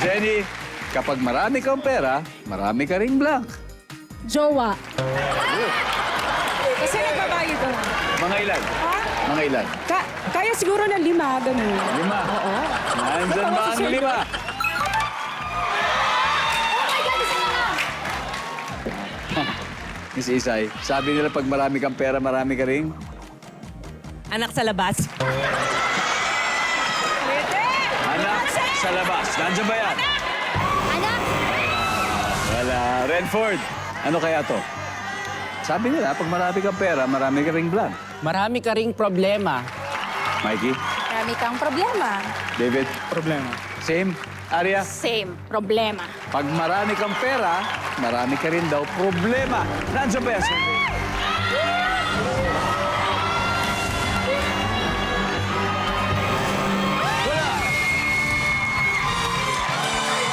Jenny, kapag marami kang pera, marami ka ring blank. Jowa. Kasi nagbabayad ka. Mga ilan? Ha? Mga ilan? Kaya siguro na 5, ganun. 5. Oo. Nandyan ba ang 5? Miss Isay, sabi nila pag marami kang pera, marami ka ring... Anak sa labas. Anak sa labas. Nandiyan ba yan? Anak! Wala. Redford, ano kaya to? Sabi nila, pag marami kang pera, marami ka ring blank. Marami ka ring problema. Mikey, Marami kang problema. David, Problema. same. Arya, Same. Problema. pag marami kang pera, marami ka rin daw problema. Nandiyan ba yan?